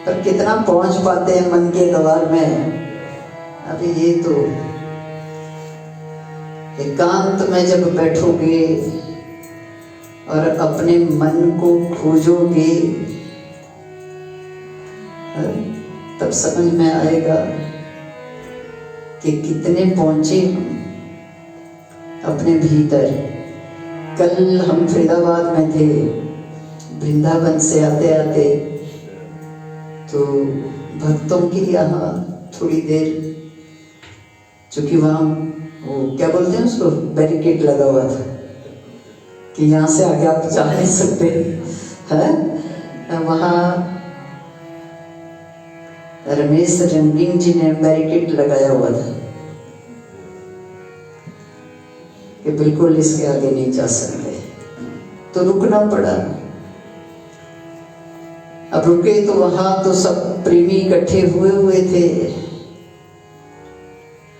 पर कितना पहुंच पाते हैं मन के द्वार में। अभी ये तो एकांत में जब बैठोगे और अपने मन को खोजोगे तब समझ में आएगा कि कितने पहुंचे हम अपने भीतर। कल हम फरीदाबाद में थे, वृंदावन से आते आते तो भक्तों के यहाँ थोड़ी देर, चूंकि वहाँ वो क्या बोलते हैं उसको, बैरिकेड लगा हुआ था कि यहाँ से आगे आप जा नहीं सकते हैं। वहाँ रमेश रंगीन जी ने बैरिकेड लगाया हुआ था कि बिल्कुल इसके आगे नहीं जा सकते, तो रुकना पड़ा। अब रुके तो वहां तो सब प्रेमी इकट्ठे हुए थे,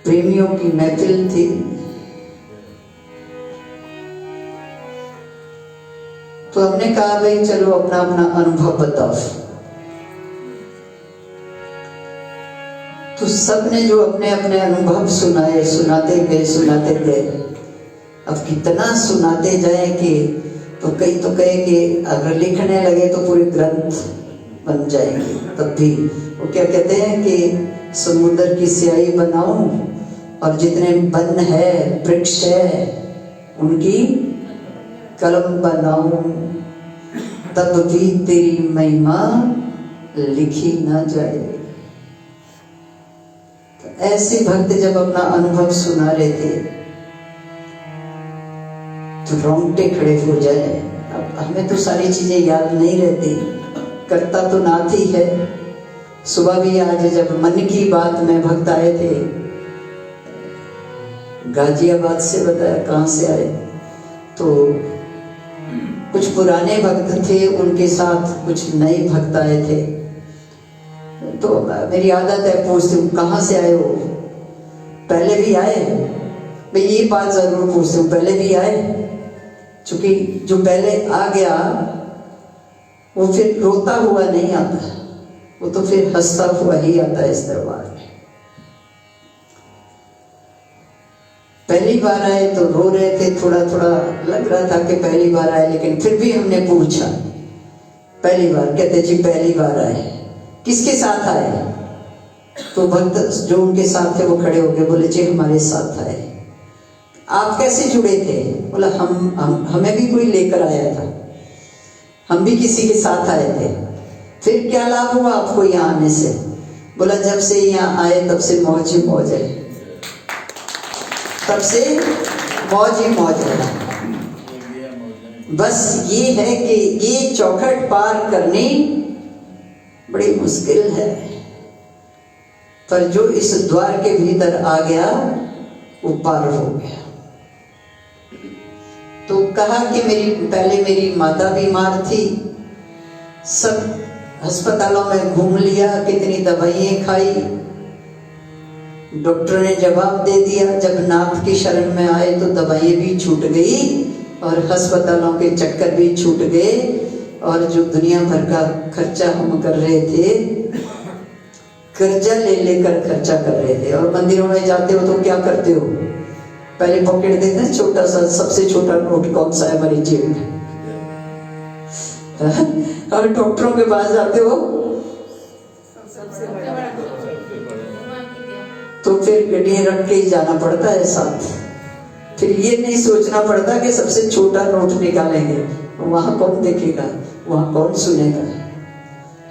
प्रेमियों की महफिल थी। तो हमने कहा भाई चलो अपना अपना अनुभव बताओ। तो सबने जो अपने अपने अनुभव सुनाए, सुनाते गए। अब कितना सुनाते जाए कि तो कई तो कहे कि अगर लिखने लगे तो पूरे ग्रंथ बन जाएंगे। तब भी वो क्या कहते हैं कि समुद्र की स्याही बनाऊं और जितने वन है, वृक्ष है, उनकी कलम बनाऊं, तब भी तेरी महिमा लिखी ना जाए। तो ऐसे भक्त जब अपना अनुभव सुना रहे थे तो रोंगटे खड़े हो जाए। अब हमें तो सारी चीजें याद नहीं रहती, करता तो नाथ ही है। सुबह भी आज जब मन की बात में भक्त आए थे गाजियाबाद से, बताया कहाँ से आए, तो कुछ पुराने भक्त थे, उनके साथ कुछ नए भक्त आए थे। तो मेरी आदत है पूछती हूँ कहाँ से आए हो, पहले भी आए भाई, ये बात जरूर पूछती हूँ, पहले भी आए। क्योंकि जो पहले आ गया वो फिर रोता हुआ नहीं आता, वो तो फिर हंसता हुआ ही आता है इस दरबार में। पहली बार आए तो रो रहे थे, थोड़ा थोड़ा लग रहा था कि पहली बार आए, लेकिन फिर भी हमने पूछा पहली बार, कहते जी पहली बार आए, किसके साथ आए? तो भक्त जो उनके साथ थे वो खड़े हो गए, बोले जी हमारे साथ आए। आप कैसे जुड़े थे? बोला हमें भी कोई लेकर आया था, हम भी किसी के साथ आए थे। फिर क्या लाभ हुआ आपको यहाँ आने से? बोला जब से यहाँ आए तब से मौज ही मौज है, तब से मौज ही मौज है। बस ये है कि ये चौखट पार करनी बड़ी मुश्किल है, पर जो इस द्वार के भीतर आ गया वो पार हो गया। तो कहा कि पहले मेरी माता बीमार थी, सब अस्पतालों में घूम लिया, कितनी दवाइयाँ खाई, डॉक्टर ने जवाब दे दिया। जब नाथ की शरण में आए तो दवाइयाँ भी छूट गई और अस्पतालों के चक्कर भी छूट गए, और जो दुनिया भर का खर्चा हम कर रहे थे, कर्जा ले लेकर खर्चा कर रहे थे। और मंदिरों में जाते हो तो क्या करते हो? पहले पॉकेट देखते हैं, छोटा सा सबसे छोटा नोट कौन सा है हमारी जेब में। और डॉक्टरों के पास जाते हो तो फिर गड्डियां रख के ही जाना पड़ता है साथ। फिर ये नहीं सोचना पड़ता कि सबसे छोटा नोट निकालेंगे, वहां कौन देखेगा, वहां कौन सुनेगा।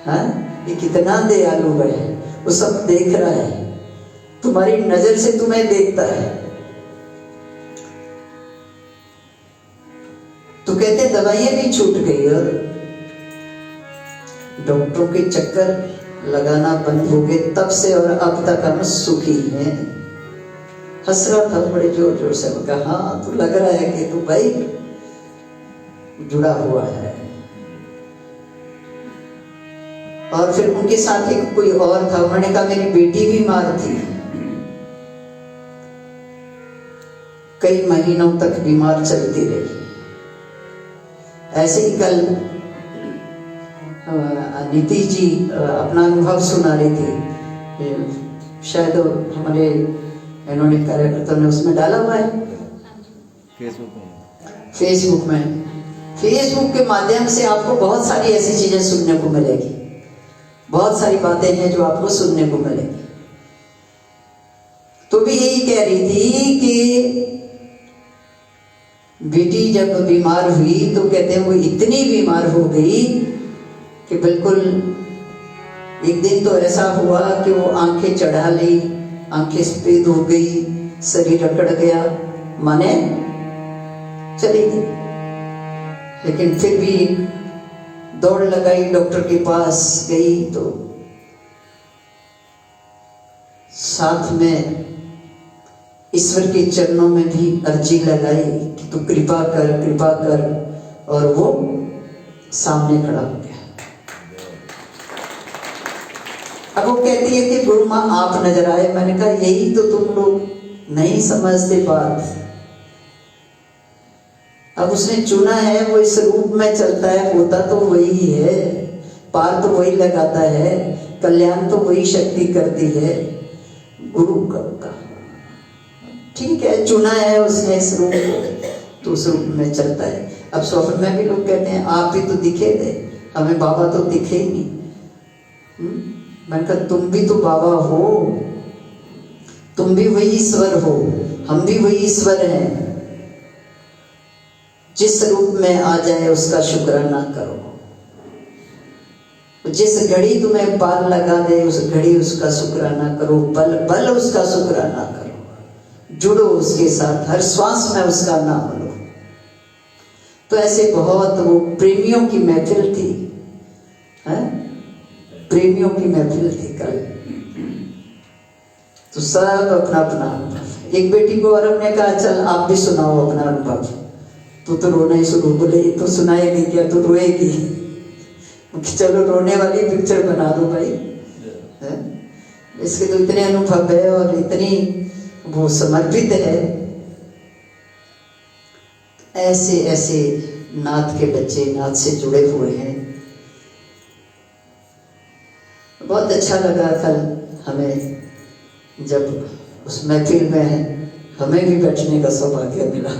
हाँ, ये कितना दयालु है, वो सब देख रहा है, तुम्हारी नजर से तुम्हें देखता है। तो कहते दवाइयां भी छूट गई और डॉक्टरों के चक्कर लगाना बंद हो गए। तब से और अब तक हम सुखी हैं। हंस रहा था बड़े जोर जोर से, कहा हाँ तो लग रहा है कि तू भाई जुड़ा हुआ है। और फिर उनके साथ एक कोई और था, उन्होंने कहा मेरी बेटी बीमार थी, कई महीनों तक बीमार चलती रही। ऐसे ही कल नीति जी अपना अनुभव सुना रही थी, शायद हमारे इन्होंने कार्यकर्ताओं ने उसमें डाला हुआ है फेसबुक में। फेसबुक के माध्यम से आपको बहुत सारी ऐसी चीजें सुनने को मिलेगी, बहुत सारी बातें हैं जो आपको सुनने को मिलेगी। तो भी यही कह रही थी कि बेटी जब बीमार हुई तो कहते हैं वो इतनी बीमार हो गई कि बिल्कुल एक दिन तो ऐसा हुआ कि वो आंखें चढ़ा ली, आंखें सफेद हो गई, शरीर अकड़ गया, माने चली गई। लेकिन फिर भी दौड़ लगाई, डॉक्टर के पास गई तो साथ में ईश्वर के चरणों में भी अर्जी लगाई कि तू कृपा कर, और वो सामने खड़ा हो गया। अब वो कहती है कि गुरु माँ आप नजर आए। मैंने कहा यही तो तुम लोग नहीं समझते बात। अब उसने चुना है, वो इस रूप में चलता है, होता तो वही है, पार तो वही लगाता है, कल्याण तो वही शक्ति करती है। गुरु का ठीक है, चुना है उसने इस रूप को, तो उस रूप में चलता है। अब स्वप्न में भी लोग कहते हैं आप भी तो दिखे थे, हमें बाबा तो दिखे ही नहीं। मैंने कहा तुम भी तो बाबा हो, तुम भी वही ईश्वर हो, हम भी वही ईश्वर हैं। जिस रूप में आ जाए उसका शुक्राना करो। जिस घड़ी तुम्हें पार लगा दे उस घड़ी उसका शुक्राना करो, बल उसका शुक्राना करो, जुड़ो उसके साथ, हर श्वास में उसका नाम लो। तो ऐसे बहुत वो प्रेमियों की महफिल थी, है? प्रेमियों की महफिल थी कल। तो सब अपना अपना अनुभव। एक बेटी को और हमने कहा चल आप भी सुनाओ अपना अनुभव। तो रोना ही शुरू, बोले तो सुनाएगी क्या, तो रोएगी। चलो रोने वाली पिक्चर बना दो भाई, है? इसके तो इतने अनुभव है और इतनी वो समर्पित है। ऐसे ऐसे नाथ के बच्चे नाथ से जुड़े हुए हैं। बहुत अच्छा लगा कल हमें जब उस महफिल में हमें भी बैठने का सौभाग्य मिला।